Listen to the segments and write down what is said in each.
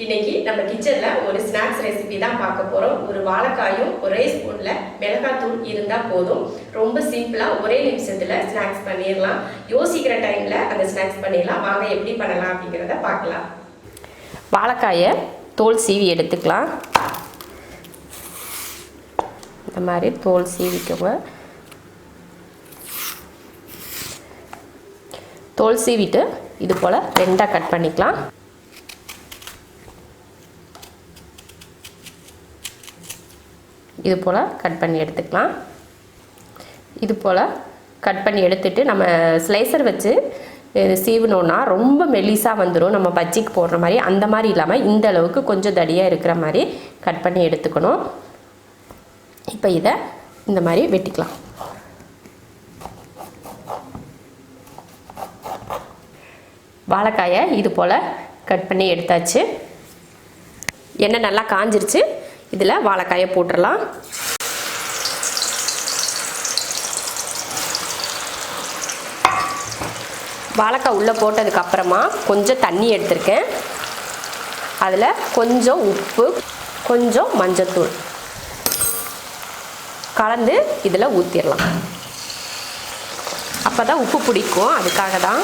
இன்னைக்கு நம்ம கிச்சன்ல ஒரு ஸ்நாக்ஸ் ரெசிபி தான் பார்க்க போறோம். ஒரு வாழைக்காயும் ஒரே ஸ்பூன்ல மிளகாத்தூள் இருந்தா போதும். ரொம்ப சிம்பிளா ஒரே நிமிஷத்துல ஸ்நாக்ஸ் பண்ணிடலாம். யோசிக்கிற டைம்ல அந்த ஸ்நாக்ஸ் பண்ணிடலாம். வாங்க எப்படி பண்ணலாம் அப்படிங்கிறத பார்க்கலாம். வாழைக்காயை தோல் சீவி எடுத்துக்கலாம். இந்த மாதிரி தோல் சீவிக்கோங்க. தோல் சீவிட்டு இது போல் ரெண்டாக கட் பண்ணிக்கலாம். இது போல் கட் பண்ணி எடுத்துக்கலாம். இது போல் கட் பண்ணி எடுத்துட்டு நம்ம ஸ்லைசர் வச்சு சீவினோன்னா ரொம்ப மெல்லிஸாக வந்துடும். நம்ம பஜ்ஜிக்கு போடுற மாதிரி அந்த மாதிரி இல்லாமல் இந்த அளவுக்கு கொஞ்சம் தடியாக இருக்கிற மாதிரி கட் பண்ணி எடுத்துக்கணும். இப்போ இதை இந்த மாதிரி வெட்டிக்கலாம். வாழைக்காயை இது போல் கட் பண்ணி எடுத்தாச்சு. எண்ணெய் நல்லா காஞ்சிருச்சு. இதில் வாழைக்காயை போட்டுடலாம். வாழைக்காய் உள்ளே போட்டதுக்கப்புறமா கொஞ்சம் தண்ணி எடுத்திருக்கேன். அதில் கொஞ்சம் உப்பு, கொஞ்சம் மஞ்சத்தூள் கலந்து இதில் ஊற்றிடலாம். அப்போ தான் உப்பு பிடிக்கும், அதுக்காக தான்.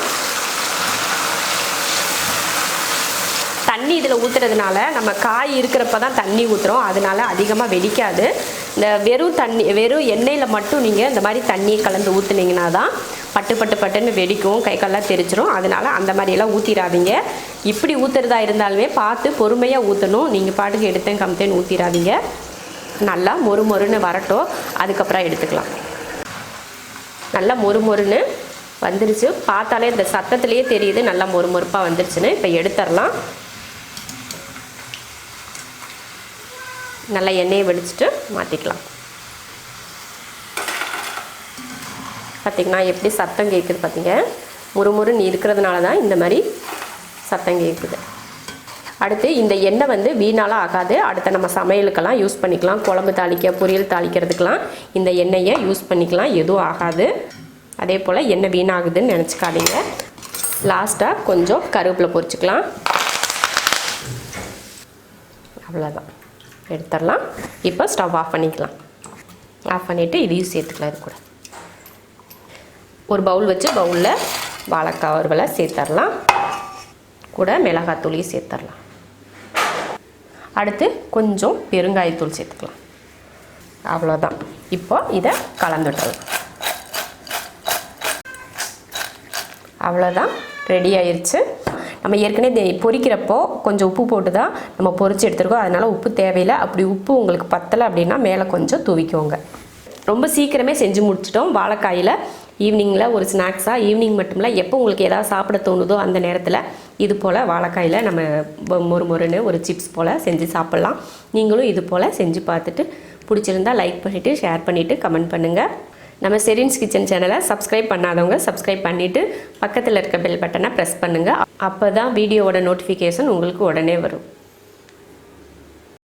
தண்ணி இதில் ஊற்றுறதுனால நம்ம காய் இருக்கிறப்ப தான் தண்ணி ஊற்றுறோம், அதனால அதிகமாக வெடிக்காது. இந்த வெறும் எண்ணெயில் மட்டும் நீங்கள் இந்த மாதிரி தண்ணியை கலந்து ஊற்றுனீங்கன்னா தான் பட்டுன்னு வெடிக்கும், கை கால்லாம் தெரிச்சிரும். அதனால் அந்த மாதிரியெல்லாம் ஊற்றிடாதீங்க. இப்படி ஊற்றுறதா இருந்தாலுமே பார்த்து பொறுமையாக ஊற்றணும். நீங்கள் பாட்டுக்கு எடுத்தேன் கம்த்தேன்னு ஊற்றிடாதீங்க. நல்லா மொறுன்னு வரட்டும், அதுக்கப்புறம் எடுத்துக்கலாம். நல்லா மொறுன்னு வந்துருச்சு. பார்த்தாலே இந்த சத்தத்துலேயே தெரியுது நல்லா மொறுப்பாக வந்துருச்சுன்னு. இப்போ எடுத்துடலாம். நல்லா எண்ணெயை வெடிச்சிட்டு மாற்றிக்கலாம். பார்த்திங்கன்னா எப்படி சத்தம் கேட்குது பார்த்தீங்க. மொறுன்னு இருக்கிறதுனால தான் இந்த மாதிரி சத்தம் கேட்குது. அடுத்து இந்த எண்ணெய் வீணாலாம் ஆகாது. அடுத்து நம்ம சமையலுக்கெல்லாம் யூஸ் பண்ணிக்கலாம். குழம்பு தாளிக்க, பொரியல் தாளிக்கிறதுக்கெலாம் இந்த எண்ணெயை யூஸ் பண்ணிக்கலாம், எதுவும் ஆகாது. அதே போல் எண்ணெய் வீணாகுதுன்னு நினச்சிக்காதீங்க. லாஸ்ட்டாக கொஞ்சம் கருவேப்பிலை பொரிச்சுக்கலாம். அவ்வளோதான், எடுத்துடலாம். இப்போ ஸ்டவ் ஆஃப் பண்ணிக்கலாம். ஆஃப் பண்ணிவிட்டு இதையும் சேர்த்துக்கலாம். இது கூட ஒரு பவுல் வச்சு பவுலில் வாழைக்காய் வறுவலை சேர்த்துடலாம். கூட மிளகாத்தூளையும் சேர்த்துடலாம். அடுத்து கொஞ்சம் பெருங்காயத்தூள் சேர்த்துக்கலாம். அவ்வளோதான். இப்போ இதை கலந்துடலாம். அவ்வளோதான், ரெடி ஆயிடுச்சு. நம்ம ஏற்கனவே பொரிக்கிறப்போ கொஞ்சம் உப்பு போட்டு தான் நம்ம பொரிச்சு எடுத்துருக்கோம், அதனால் உப்பு தேவையில்லை. அப்படி உப்பு உங்களுக்கு பத்தலை அப்படின்னா மேலே கொஞ்சம் தூவிக்கோங்க. ரொம்ப சீக்கிரமே செஞ்சு முடிச்சிட்டோம். வாழைக்காயில் ஈவினிங்கில் ஒரு ஸ்நாக்ஸாக, ஈவினிங் மட்டும் இல்லை, எப்போ உங்களுக்கு ஏதாவது சாப்பிட தோணுதோ அந்த நேரத்தில் இது போல் வாழைக்காயில் நம்ம மொறுன்னு ஒரு சிப்ஸ் போல் செஞ்சு சாப்பிட்லாம். நீங்களும் இது போல் செஞ்சு பார்த்துட்டு பிடிச்சிருந்தா லைக் பண்ணிவிட்டு ஷேர் பண்ணிவிட்டு கமெண்ட் பண்ணுங்கள். நம்ம ஷெரின்ஸ் கிச்சன் சேனலை சப்ஸ்கிரைப் பண்ணாதவங்க சப்ஸ்கிரைப் பண்ணிவிட்டு பக்கத்தில் இருக்க பெல் பட்டனை ப்ரெஸ் பண்ணுங்கள். அப்போ தான் வீடியோவோட நோட்டிஃபிகேஷன் உங்களுக்கு உடனே வரும்.